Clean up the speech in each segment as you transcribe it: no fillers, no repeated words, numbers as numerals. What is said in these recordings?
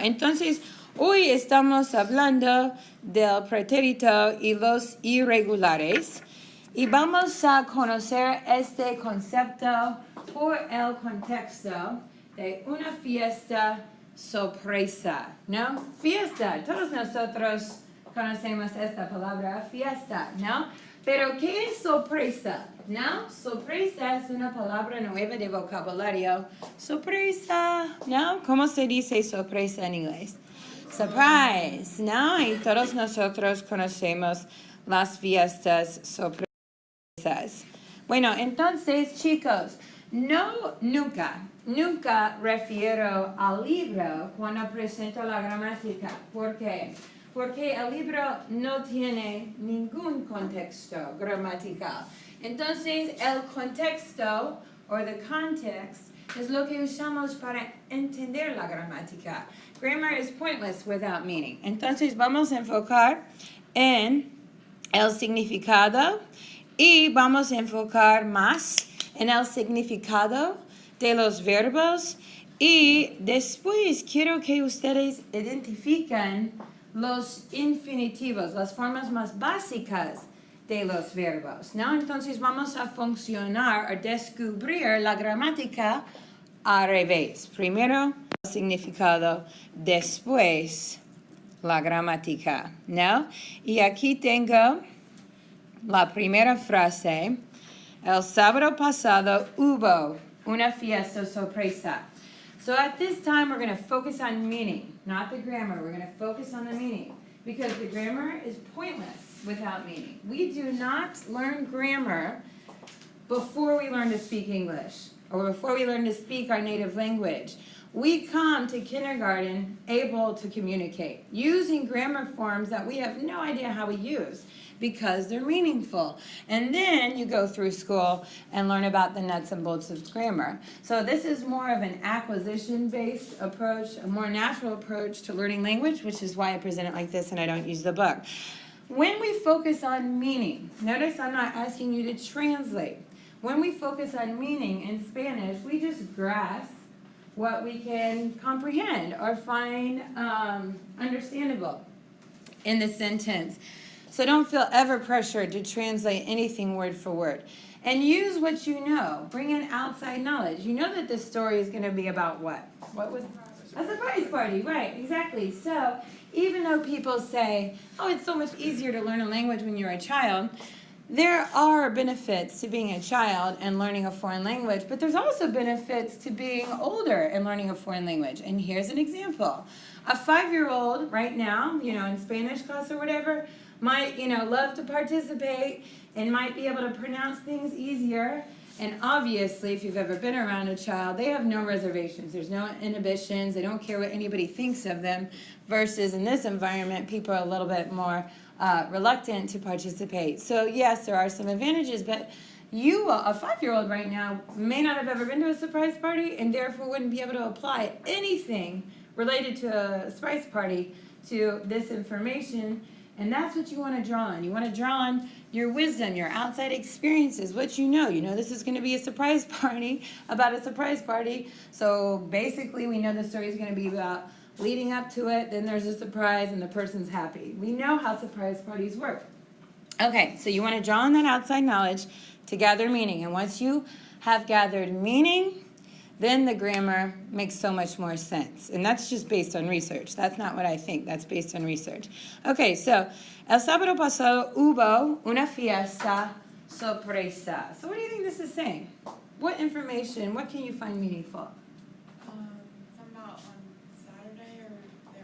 Entonces, hoy estamos hablando del pretérito y los irregulares y vamos a conocer este concepto por el contexto de una fiesta sorpresa, ¿no? Fiesta, todos nosotros conocemos esta palabra, fiesta, ¿no? Pero ¿qué es sorpresa? ¿No? Sorpresa es una palabra nueva de vocabulario. Sorpresa, ¿no? ¿Cómo se dice sorpresa en inglés? Surprise, ¿no? Y todos nosotros conocemos las fiestas sorpresas. Bueno, entonces, chicos, nunca refiero al libro cuando presento la gramática. ¿Por qué? Porque el libro no tiene ningún contexto gramatical. Entonces, el contexto, o the context, es lo que usamos para entender la gramática. Grammar is pointless without meaning. Entonces, vamos a enfocar en el significado y vamos a enfocar más en el significado de los verbos y después quiero que ustedes identifiquen los infinitivos, las formas más básicas de los verbos, ¿no? Entonces vamos a funcionar, a descubrir la gramática al revés. Primero el significado, después la gramática, ¿no? Y aquí tengo la primera frase. El sábado pasado hubo una fiesta sorpresa. So at this time, we're going to focus on meaning, not the grammar. We're going to focus on the meaning because the grammar is pointless without meaning. We do not learn grammar before we learn to speak English or before we learn to speak our native language. We come to kindergarten able to communicate using grammar forms that we have no idea how we use because they're meaningful. And then you go through school and learn about the nuts and bolts of grammar. So this is more of an acquisition-based approach, a more natural approach to learning language, which is why I present it like this and I don't use the book. When we focus on meaning, notice I'm not asking you to translate. When we focus on meaning in Spanish, we just grasp what we can comprehend or find understandable in the sentence. So don't feel ever pressured to translate anything word for word. And use what you know. Bring in outside knowledge. You know that this story is going to be about what? What was a surprise party, right, exactly. So even though people say, oh, it's so much easier to learn a language when you're a child, there are benefits to being a child and learning a foreign language, but there's also benefits to being older and learning a foreign language. And here's an example. A 5-year-old right now, in Spanish class or whatever, might, love to participate and might be able to pronounce things easier. And obviously, if you've ever been around a child, they have no reservations. There's no inhibitions. They don't care what anybody thinks of them. Versus in this environment, people are a little bit more reluctant to participate. So yes, there are some advantages, but you, a 5-year-old right now, may not have ever been to a surprise party and therefore wouldn't be able to apply anything related to a surprise party to this information. And that's what you want to draw on. You want to draw on your wisdom, your outside experiences, what you know. You know this is going to be a surprise party, about a surprise party. So basically we know the story is going to be about leading up to it, then there's a surprise and the person's happy. We know how surprise parties work. Okay, so you want to draw on that outside knowledge to gather meaning. And once you have gathered meaning, then the grammar makes so much more sense. And that's just based on research. That's not what I think. That's based on research. Okay, so el sábado pasado hubo una fiesta sorpresa. So what do you think this is saying? What information, what can you find meaningful? About on Saturday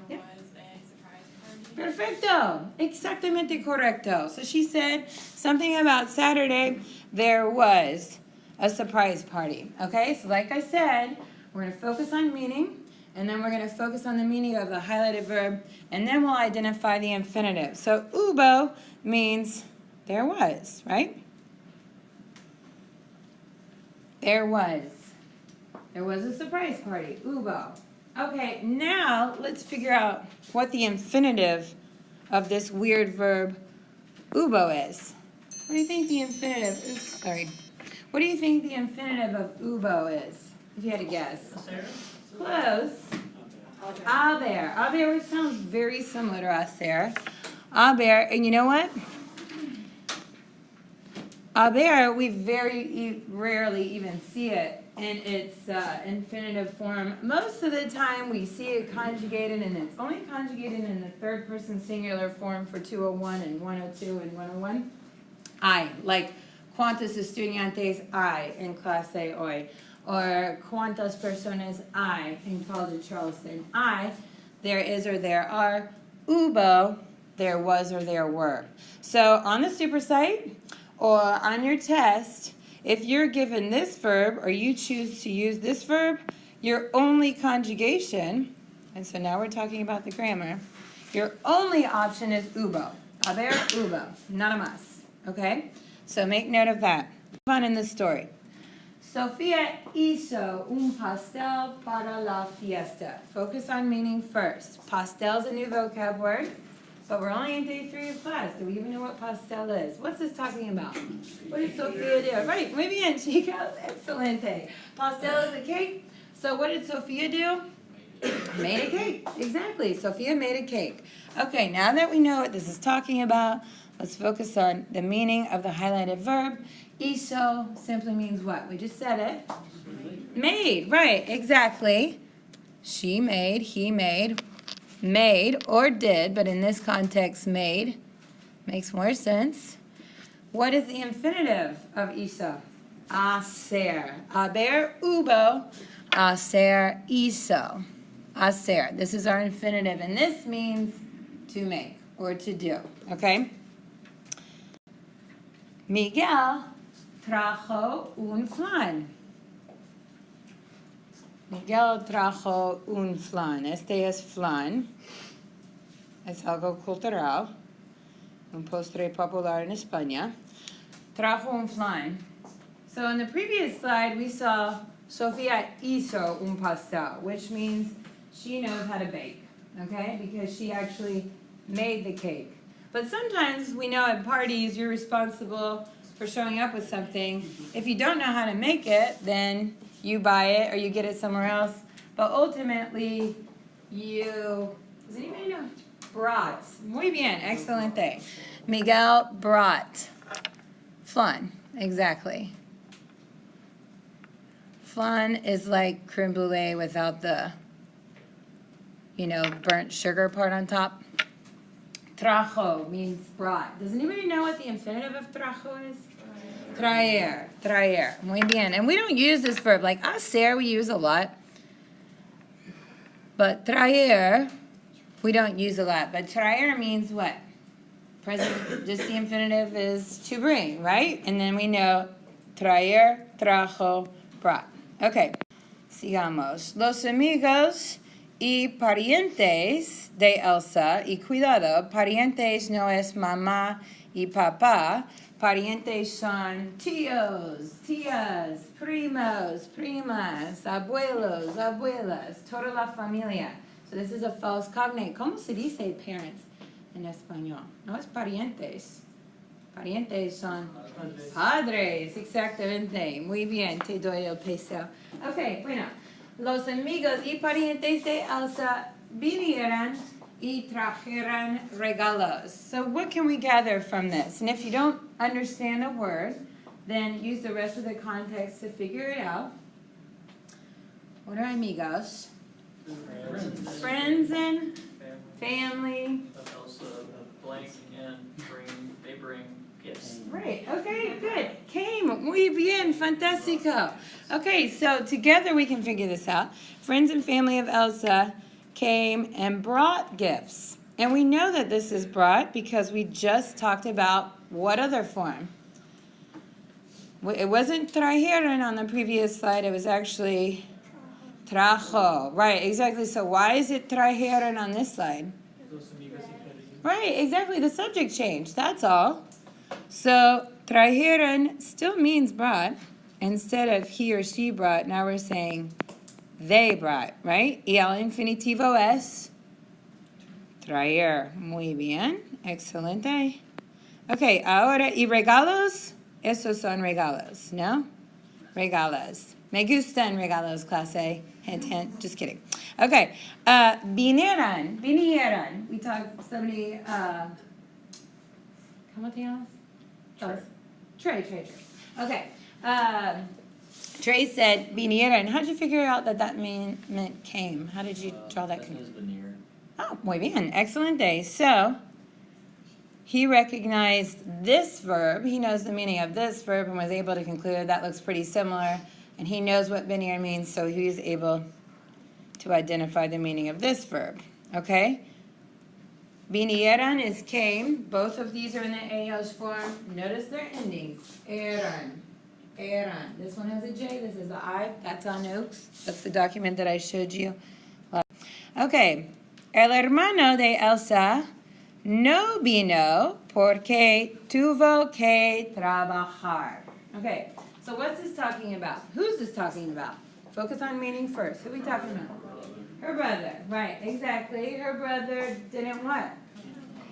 there was a surprise party. Perfecto. Exactamente correcto. So she said something about Saturday there was a surprise party. Okay, so like I said, we're going to focus on meaning, and then we're going to focus on the meaning of the highlighted verb, and then we'll identify the infinitive. So hubo means there was, right? There was a surprise party, hubo. Okay, now let's figure out what the infinitive of this weird verb hubo is. What do you think the infinitive, What do you think the infinitive of hubo is? If you had to guess. Sarah? Close. Aber. Aber sounds very similar to hacer. Aber, and you know what? Aber, we very rarely even see it in its infinitive form. Most of the time we see it conjugated, and it's only conjugated in the third person singular form for 201 and 102 and 101. I, like cuántos estudiantes hay en clase hoy, or cuántas personas hay en College Charleston. I, there is or there are. Hubo, there was or there were. So on the supersite or on your test, if you're given this verb or you choose to use this verb, your only conjugation, and so now we're talking about the grammar, your only option is hubo. Haber, hubo. Nada más. Okay? So make note of that. Fun in the story. Sofía hizo un pastel para la fiesta. Focus on meaning first. Pastel's a new vocab word, but we're only in day 3 of class. Do we even know what pastel is? What's this talking about? What did Sofía do? Right, muy bien, chicos. Excelente. Pastel is a cake. So what did Sofía do? Made a cake. Exactly. Sofía made a cake. Okay, now that we know what this is talking about, let's focus on the meaning of the highlighted verb. Hizo simply means what? We just said it. Made, right, exactly. She made, he made or did, but in this context, made. Makes more sense. What is the infinitive of hizo? Hacer. Haber, hubo, hacer, hizo. Hacer. This is our infinitive, and this means to make or to do, okay? Miguel trajo un flan. Miguel trajo un flan. Este es flan. Es algo cultural. Un postre popular en España. Trajo un flan. So in the previous slide, we saw Sofía hizo un pastel, which means she knows how to bake, okay? Because she actually made the cake. But sometimes we know at parties you're responsible for showing up with something. If you don't know how to make it, then you buy it or you get it somewhere else. But ultimately, does anybody know? Brought. Muy bien, excelente. Miguel brought. Flan, exactly. Flan is like creme brulee without the, burnt sugar part on top. Trajo means brought. Does anybody know what the infinitive of trajo is? Traer. Traer. Muy bien. And we don't use this verb. Like hacer we use a lot. But traer we don't use a lot. But traer means what? Present, just the infinitive is to bring, right? And then we know traer, trajo, brought. Okay. Sigamos. Los amigos y parientes de Elsa, y cuidado, parientes no es mamá y papá, parientes son tíos, tías, primos, primas, abuelos, abuelas, toda la familia. So this is a false cognate. ¿Cómo se dice parents en español? No es parientes. Parientes son padres, exactamente. Muy bien, te doy el peso. Okay, bueno. Los amigos y parientes de Elsa vinieron y trajeron regalos. So what can we gather from this? And if you don't understand a word, then use the rest of the context to figure it out. What are amigos? Friends and family. But also blank and they bring gifts. Right, okay, good. Came, muy bien, fantástico. Okay, so together we can figure this out. Friends and family of Elsa came and brought gifts. And we know that this is brought because we just talked about what other form? It wasn't trajeron on the previous slide, it was actually trajo. Right, exactly. So why is it trajeron on this slide? Right, exactly. The subject changed, that's all. So trajeron still means brought. Instead of he or she brought, now we're saying they brought, right? Y el infinitivo es traer. Muy bien. Excelente. Okay, ahora, ¿y regalos? Esos son regalos, ¿no? Regalos. Me gustan regalos, clase. Hint, hint. Just kidding. Okay. Vinieran. We talked somebody, ¿Cómo te llamas? Trey. Okay. Trey said vinieran. How did you figure out that meant came? How did you draw that? That's his veneer. Oh, muy bien. Excellent day. So, he recognized this verb. He knows the meaning of this verb and was able to conclude that looks pretty similar. And he knows what veneer means, so he's able to identify the meaning of this verb. Okay? Vinieran is came. Both of these are in the AO's form. Notice their endings. Eran. This one has a J. This is an I. That's on Oaks. That's the document that I showed you. Okay. El hermano de Elsa no vino porque tuvo que trabajar. Okay. So what's this talking about? Who's this talking about? Focus on meaning first. Who are we talking about? Her brother. Right, exactly. Her brother didn't what?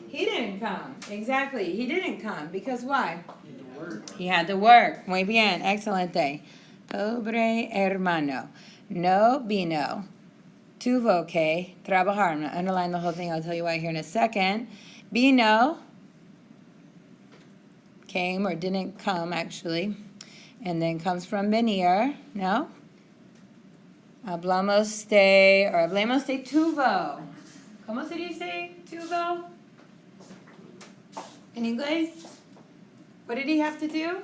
He didn't come. Exactly. He didn't come. Because why? He had to work. Muy bien. Excelente. Pobre hermano. No vino. Tuvo que trabajar. I'm going to underline the whole thing. I'll tell you why here in a second. Vino. Came or didn't come, actually. And then comes from venir. No? Hablamos de tuvo. ¿Cómo se dice tuvo? In English? What did he have to do?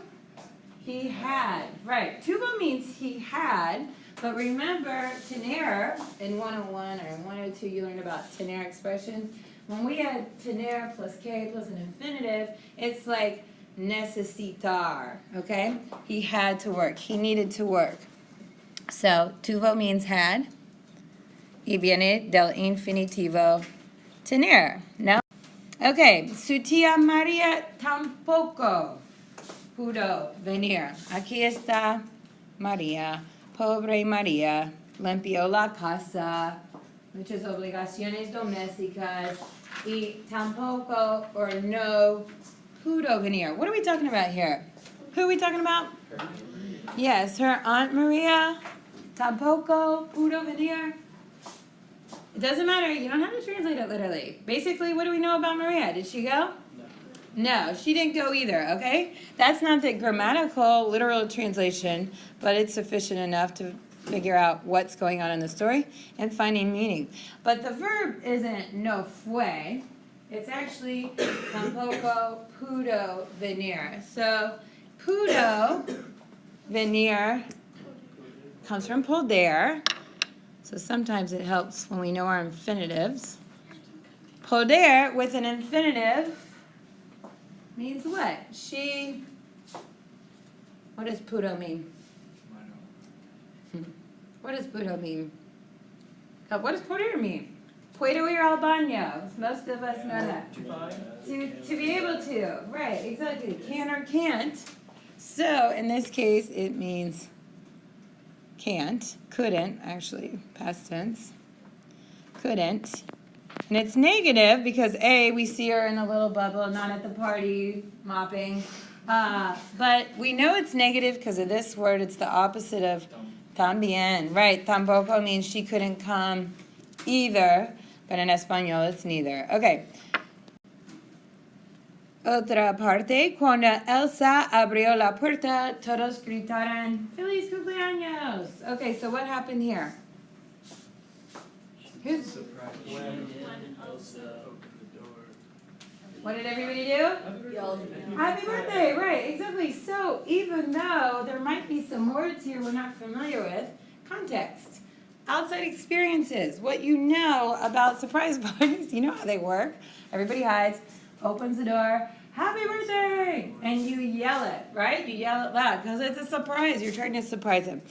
He had. Right. Tuvo means he had. But remember, tener, in 101 or in 102, you learned about tener expressions. When we had tener plus que plus an infinitive, it's like necesitar, okay? He had to work. He needed to work. So, tuvo means had. Y viene del infinitivo tener, no? Okay, su tía María tampoco pudo venir. Aquí está María, pobre María, limpió la casa, muchas obligaciones domésticas, y tampoco or no pudo venir. What are we talking about here? Who are we talking about? Yes, her Aunt Maria tampoco pudo venir. It doesn't matter. You don't have to translate it literally. Basically, what do we know about Maria? Did she go? No, she didn't go either, okay? That's not the grammatical, literal translation, but it's sufficient enough to figure out what's going on in the story and finding meaning. But the verb isn't no fue. It's actually tampoco pudo venir. So, pudo venir comes from poder. So sometimes it helps when we know our infinitives. Poder with an infinitive means what? What does pudo mean? What does pudo mean? What does poder mean? Puedo ir al baño. Most of us know that. To be able to. Right, exactly. Can or can't. So in this case, it means can't, couldn't, actually, past tense, couldn't. And it's negative because A, we see her in the little bubble, not at the party, mopping. But we know it's negative because of this word. It's the opposite of también. Right, tampoco means she couldn't come either, but in Espanol it's neither. Okay. Otra parte, cuando Elsa abrió la puerta, todos gritaron, ¡Feliz cumpleaños! Okay, so what happened here? What did everybody do? Happy birthday, right, exactly. So even though there might be some words here we're not familiar with, context, outside experiences, what you know about surprise parties, you know how they work. Everybody hides, opens the door, happy birthday! And you yell it, right? You yell it loud because it's a surprise. You're trying to surprise him.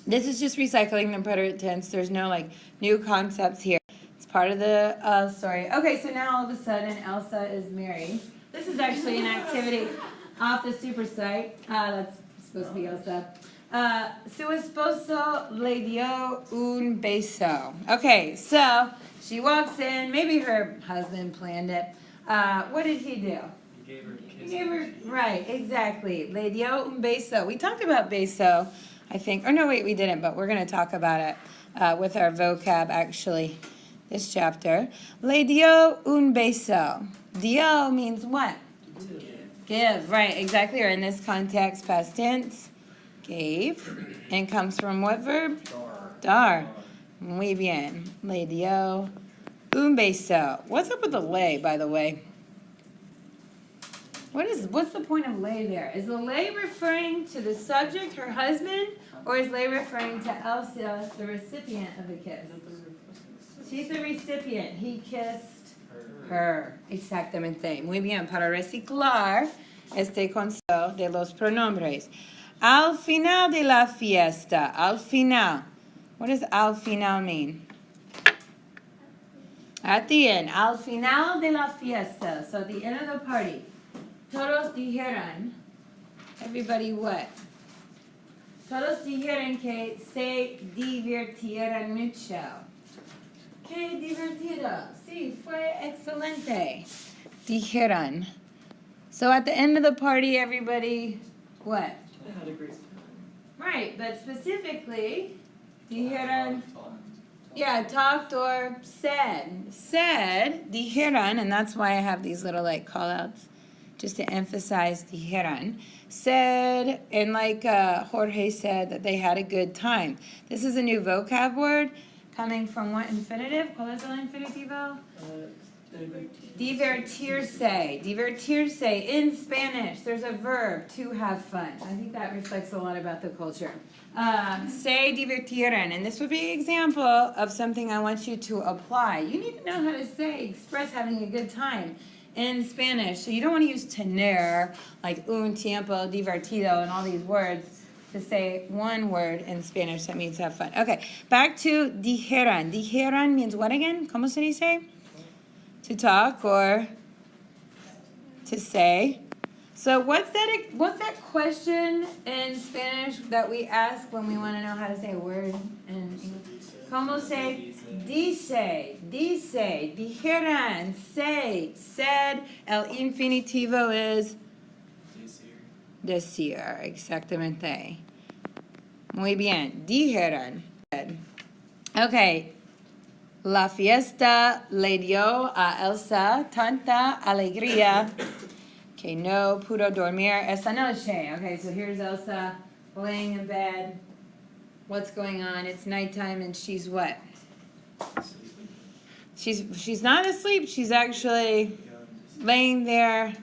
This is just recycling the preterite tense. There's no like new concepts here. It's part of the story. Okay, so now all of a sudden Elsa is married. This is actually an activity off the super site. That's supposed to be Elsa. Su esposo le dio un beso. Okay, so she walks in. Maybe her husband planned it. What did he do? He gave her a kiss. He gave her, right, exactly. Le dio un beso. We talked about beso I think. Or no, wait, we didn't, but we're going to talk about it with our vocab, actually, this chapter. Le dio un beso. Dio means what? Give, right, exactly. Or in this context, past tense, gave. And comes from what verb? Dar. Muy bien. Le dio un beso. What's up with the le, by the way? What's the point of lay there? Is the lay referring to the subject, her husband, or is lay referring to Elsa, the recipient of the kiss? She's the recipient. He kissed her. Exactamente. Muy bien. Para reciclar este concepto de los pronombres. Al final de la fiesta. Al final. What does al final mean? At the end. Al final de la fiesta. So at the end of the party. Todos dijeron, everybody what? Todos dijeron que se divirtieron mucho. Qué divertido. Sí, fue excelente. Dijeron. So at the end of the party, everybody, what? I had a great time. Right, but specifically, dijeron, yeah, talked or said. Said, dijeron, and that's why I have these little like call-outs. Just to emphasize dijeron, said, and like Jorge said, that they had a good time. This is a new vocab word coming from what infinitive? ¿Cuál es el infinitivo? Divertirse. Divertirse. In Spanish, there's a verb, to have fun. I think that reflects a lot about the culture. Se divirtieron. And this would be an example of something I want you to apply. You need to know how to say, express having a good time in Spanish. So you don't want to use tener, like un tiempo divertido, and all these words to say one word in Spanish that means have fun. Okay, back to dijeron. Dijeron means what again? ¿Cómo se dice? To talk or to say. So what's that question in Spanish that we ask when we want to know how to say a word in English? ¿Cómo se dice? Dice, dijeron, say, said. El infinitivo is decir, exactamente. Muy bien, dijeron. Okay. La fiesta le dio a Elsa tanta alegría que no pudo dormir esta noche. Okay, so here's Elsa laying in bed. What's going on? It's nighttime and she's what? She's not asleep. She's actually laying there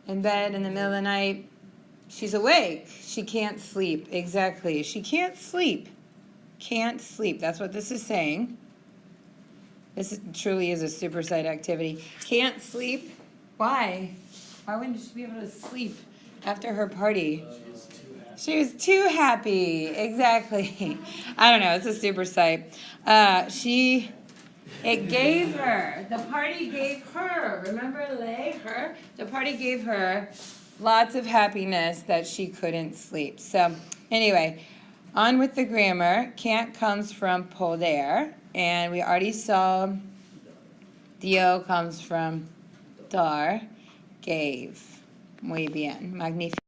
in bed in the middle of the night. She's awake. She can't sleep. Exactly. She can't sleep. Can't sleep. That's what this is saying. Truly is a superside activity. Can't sleep. Why? Why wouldn't she be able to sleep after her party? She was too happy. Exactly. I don't know. It's a supersite. It gave her. The party gave her. Remember, her? The party gave her lots of happiness that she couldn't sleep. So, anyway, on with the grammar. Can't comes from poder. And we already saw dio comes from dar. Gave. Muy bien. Magnifico.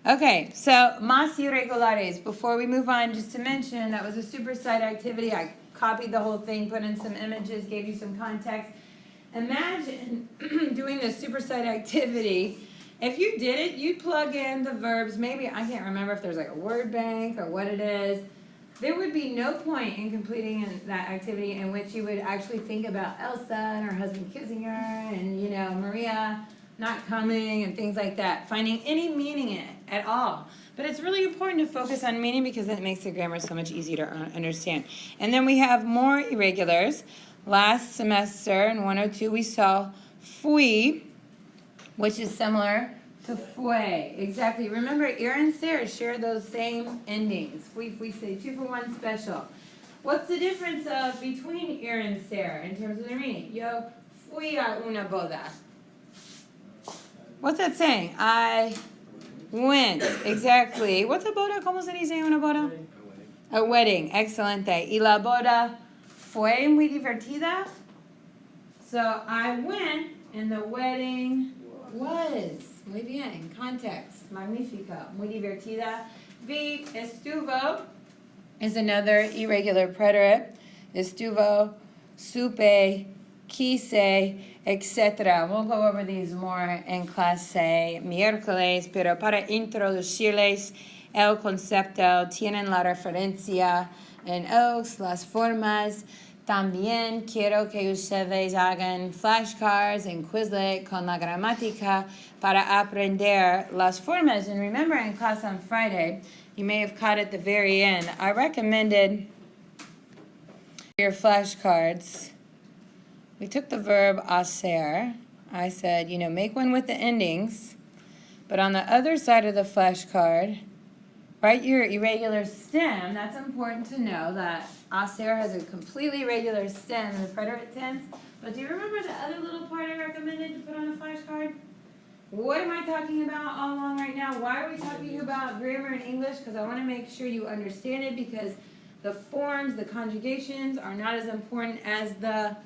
Okay, so más irregulares. Before we move on, just to mention, that was a supersite activity. I copied the whole thing, put in some images, gave you some context. Imagine doing this supersite activity. If you did it, you'd plug in the verbs. Maybe, I can't remember if there's like a word bank or what it is. There would be no point in completing that activity in which you would actually think about Elsa and her husband kissing her and, you know, Maria not coming and things like that, finding any meaning in it at all. But it's really important to focus on meaning because it makes the grammar so much easier to understand. And then we have more irregulars. Last semester in 102 we saw fui, which is similar to fue. Exactly. Remember, Ir and Ser share those same endings. Fui, say 2 for 1 special. What's the difference between Ir and Ser in terms of their meaning? Yo fui a una boda. What's that saying? I went. Exactly. What's a boda? ¿Cómo se dice una boda? A wedding. Excelente. Y la boda fue muy divertida. So I went and the wedding was. Muy bien. Context. Magnífico. Muy divertida. V, estuvo is another irregular preterite. Estuvo, supe, quise, etc. We'll go over these more en clase miércoles, pero para introducirles el concepto, tienen la referencia en OX, las formas. También quiero que ustedes hagan flashcards en Quizlet con la gramática para aprender las formas. And remember in class on Friday, you may have caught at the very end, I recommended your flashcards. We took the verb hacer. I said, make one with the endings. But on the other side of the flashcard, write your irregular stem. That's important to know that hacer has a completely regular stem in the preterite tense. But do you remember the other little part I recommended to put on the flashcard? What am I talking about all along right now? Why are we talking about grammar in English? Because I want to make sure you understand it, because the forms, the conjugations are not as important as the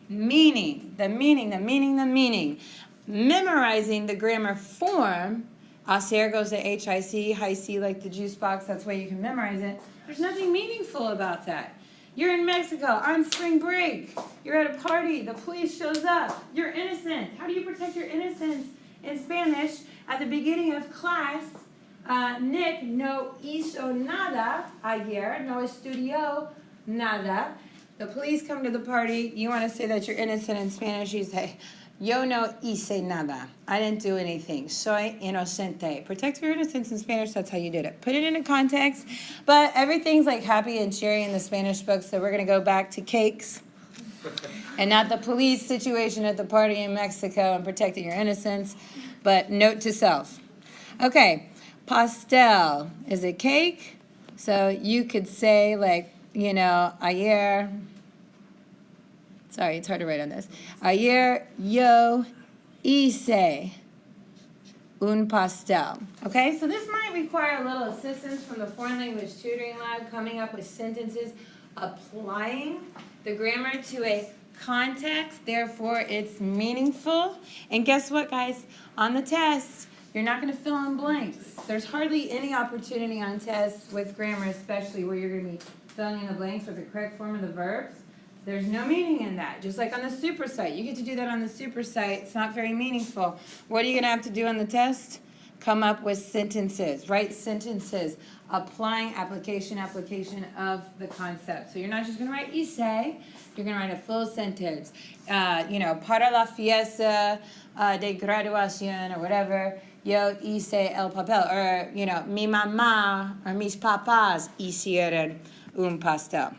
meaning. The meaning. Memorizing the grammar form, hacer goes to HIC, high C like the juice box, that's why you can memorize it. There's nothing meaningful about that. You're in Mexico on spring break. You're at a party, the police shows up. You're innocent. How do you protect your innocence in Spanish? At the beginning of class, Nick no hizo nada ayer, no estudió nada. The police come to the party. You want to say that you're innocent in Spanish. You say, yo no hice nada. I didn't do anything. Soy inocente. Protect your innocence in Spanish. That's how you did it. Put it into context. But everything's like happy and cheery in the Spanish book, so we're going to go back to cakes and not the police situation at the party in Mexico and protecting your innocence. But note to self. Okay, pastel is a cake. So you could say like, ayer, sorry, it's hard to write on this. Ayer yo hice un pastel. Okay, so this might require a little assistance from the Foreign Language Tutoring Lab, coming up with sentences, applying the grammar to a context, therefore it's meaningful. And guess what, guys? On the test, you're not going to fill in blanks. There's hardly any opportunity on tests with grammar, especially where you're going to be filling in the blanks with the correct form of the verbs. There's no meaning in that. Just like on the super site. You get to do that on the super site. It's not very meaningful. What are you going to have to do on the test? Come up with sentences. Write sentences. Applying application of the concept. So you're not just going to write hice. You're going to write a full sentence. Para la fiesta de graduación or whatever. Yo hice el papel. Or, mi mamá or mis papás hicieron un pastel.